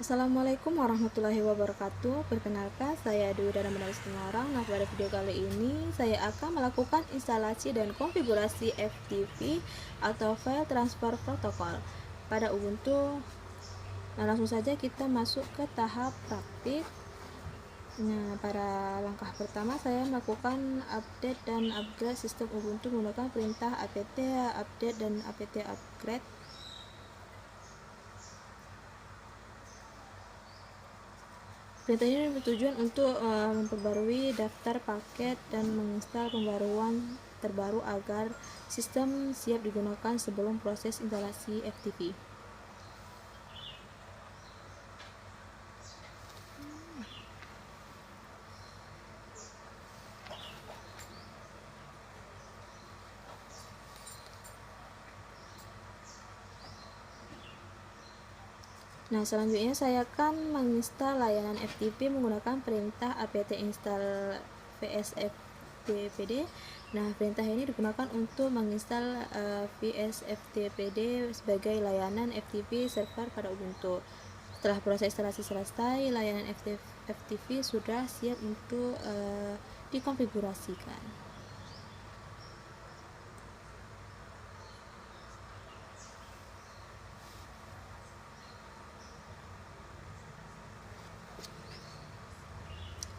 Assalamualaikum warahmatullahi wabarakatuh. Perkenalkan, saya Dwi Dara Orang. Nah, pada video kali ini saya akan melakukan instalasi dan konfigurasi FTP atau File Transfer Protocol pada Ubuntu. Nah, langsung saja kita masuk ke tahap praktik. Nah, pada langkah pertama saya melakukan update dan upgrade sistem Ubuntu menggunakan perintah apt update dan apt upgrade. Perintah ini bertujuan untuk memperbarui daftar paket dan menginstal pembaruan terbaru agar sistem siap digunakan sebelum proses instalasi FTP. Nah, selanjutnya saya akan menginstal layanan FTP menggunakan perintah apt install vsftpd. Nah, perintah ini digunakan untuk menginstal vsftpd sebagai layanan FTP server pada Ubuntu. Setelah proses instalasi selesai, layanan FTP sudah siap untuk dikonfigurasikan.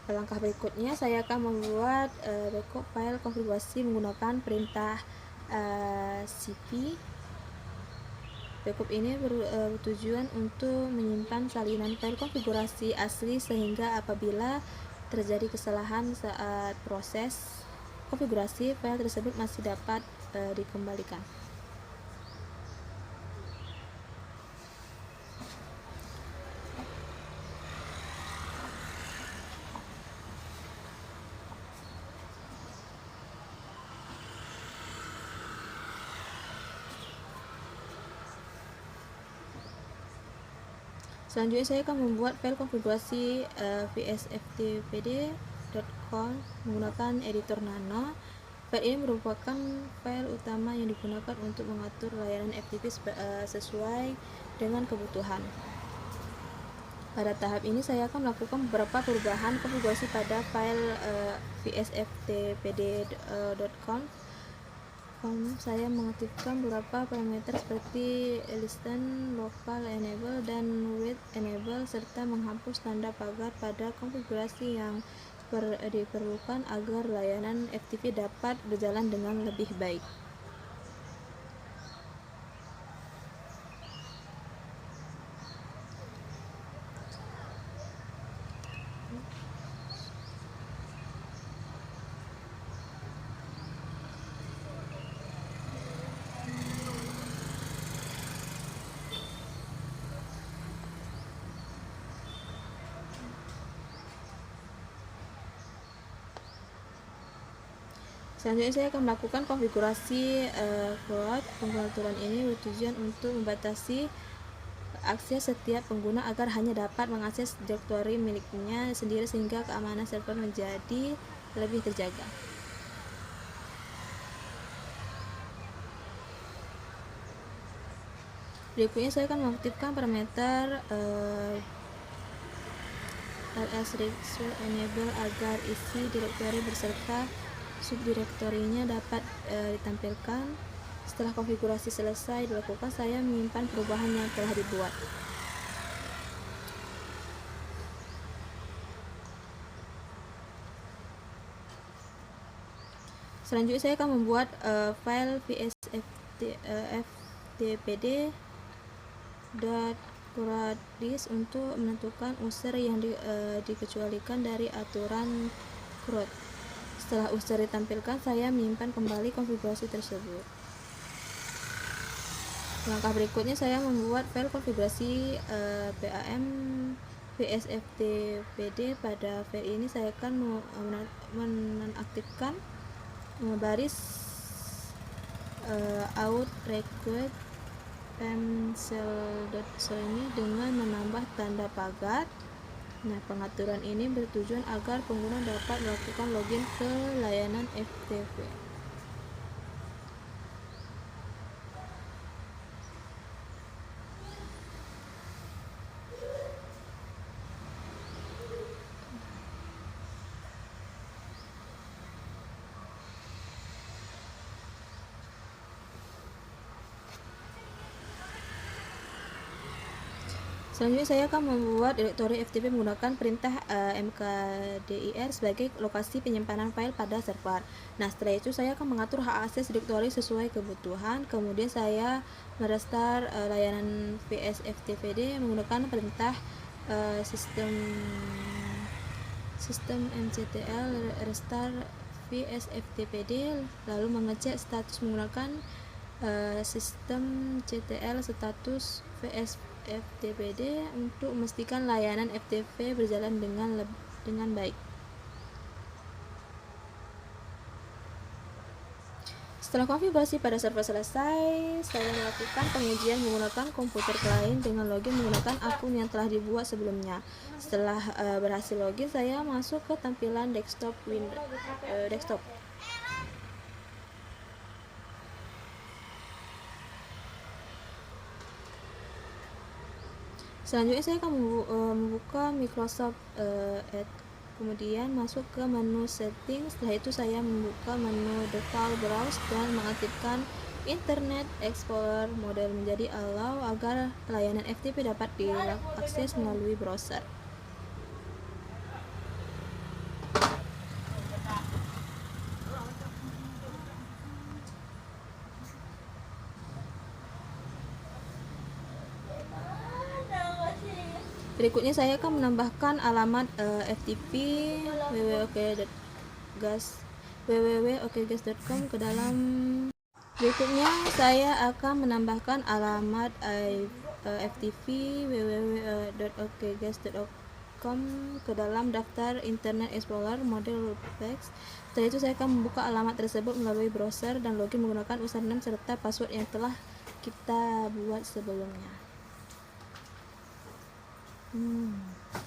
Langkah berikutnya saya akan membuat backup file konfigurasi menggunakan perintah cp. Backup ini bertujuan untuk menyimpan salinan file konfigurasi asli sehingga apabila terjadi kesalahan saat proses konfigurasi, file tersebut masih dapat dikembalikan. Selanjutnya saya akan membuat file konfigurasi vsftpd.conf menggunakan editor nano. File ini merupakan file utama yang digunakan untuk mengatur layanan FTP sesuai dengan kebutuhan. Pada tahap ini saya akan melakukan beberapa perubahan konfigurasi pada file vsftpd.conf. Saya mengaktifkan beberapa parameter seperti listen, local enable, dan wait enable, serta menghapus tanda pagar pada konfigurasi yang diperlukan agar layanan FTP dapat berjalan dengan lebih baik. Selanjutnya saya akan melakukan konfigurasi cloud. Pengaturan ini bertujuan untuk membatasi akses setiap pengguna agar hanya dapat mengakses direktori miliknya sendiri sehingga keamanan server menjadi lebih terjaga. Berikutnya saya akan mengaktifkan parameter ls register enable agar isi direktori beserta subdirektorinya dapat ditampilkan. Setelah konfigurasi selesai dilakukan, saya menyimpan perubahan yang telah dibuat. Selanjutnya saya akan membuat file vsftpd.crouddis untuk menentukan user yang dikecualikan dari aturan CRUD. Setelah user ditampilkan, saya menyimpan kembali konfigurasi tersebut. Langkah berikutnya saya membuat file konfigurasi PAM vsftpd. Pada file ini saya akan menonaktifkan baris out request pamsel.show ini dengan menambah tanda pagar. Nah, pengaturan ini bertujuan agar pengguna dapat melakukan login ke layanan FTP. Selanjutnya saya akan membuat direktori FTP menggunakan perintah mkdir sebagai lokasi penyimpanan file pada server. Nah, setelah itu saya akan mengatur hak akses direktori sesuai kebutuhan. Kemudian saya merestart layanan vsftpd menggunakan perintah sistem mctl restart vsftpd, lalu mengecek status menggunakan sistem ctl status vsftpd untuk memastikan layanan FTP berjalan dengan baik. Setelah konfigurasi pada server selesai, saya melakukan pengujian menggunakan komputer klien dengan login menggunakan akun yang telah dibuat sebelumnya. Setelah berhasil login, saya masuk ke tampilan desktop. Selanjutnya saya akan membuka Microsoft Edge, kemudian masuk ke menu setting. Setelah itu saya membuka menu default browse dan mengaktifkan Internet Explorer model menjadi allow agar layanan FTP dapat diakses melalui browser. Berikutnya saya akan menambahkan alamat FTP www.okgas.com ke dalam. Berikutnya saya akan menambahkan alamat FTP www.okgas.com ke dalam daftar Internet Explorer model Rubex. Setelah itu saya akan membuka alamat tersebut melalui browser dan login menggunakan username serta password yang telah kita buat sebelumnya.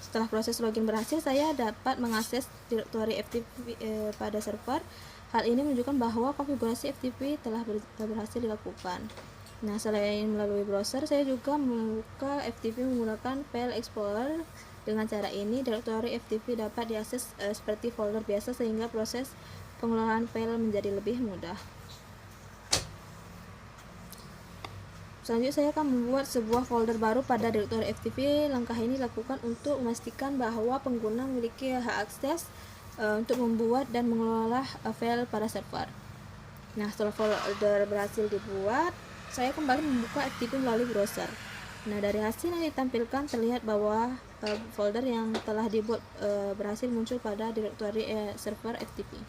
Setelah proses login berhasil, saya dapat mengakses direktori FTP pada server. Hal ini menunjukkan bahwa konfigurasi FTP telah berhasil dilakukan. Nah, selain melalui browser, saya juga membuka FTP menggunakan File Explorer. Dengan cara ini, direktori FTP dapat diakses seperti folder biasa sehingga proses pengelolaan file menjadi lebih mudah. Selanjutnya saya akan membuat sebuah folder baru pada direktori FTP. Langkah ini dilakukan untuk memastikan bahwa pengguna memiliki hak akses untuk membuat dan mengelola file pada server. Nah, setelah folder berhasil dibuat, saya kembali membuka FTP melalui browser. Nah, dari hasil yang ditampilkan terlihat bahwa folder yang telah dibuat berhasil muncul pada direktori server FTP.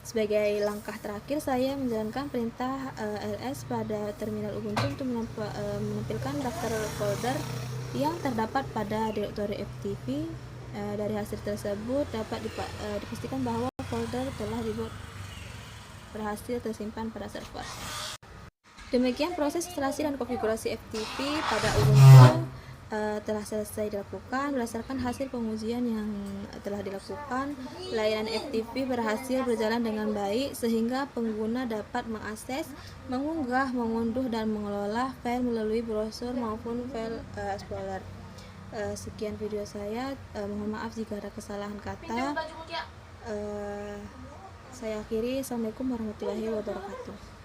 Sebagai langkah terakhir, saya menjalankan perintah ls pada terminal Ubuntu untuk menampilkan daftar folder yang terdapat pada direktori FTP. Dari hasil tersebut dapat dipastikan bahwa folder telah dibuat berhasil tersimpan pada server. Demikian proses instalasi dan konfigurasi FTP pada Ubuntu telah selesai dilakukan. Berdasarkan hasil pengujian yang telah dilakukan, layanan FTP berhasil berjalan dengan baik sehingga pengguna dapat mengakses, mengunggah, mengunduh, dan mengelola file melalui browser maupun file explorer. Sekian video saya, mohon maaf jika ada kesalahan kata. Saya akhiri. Assalamualaikum warahmatullahi wabarakatuh.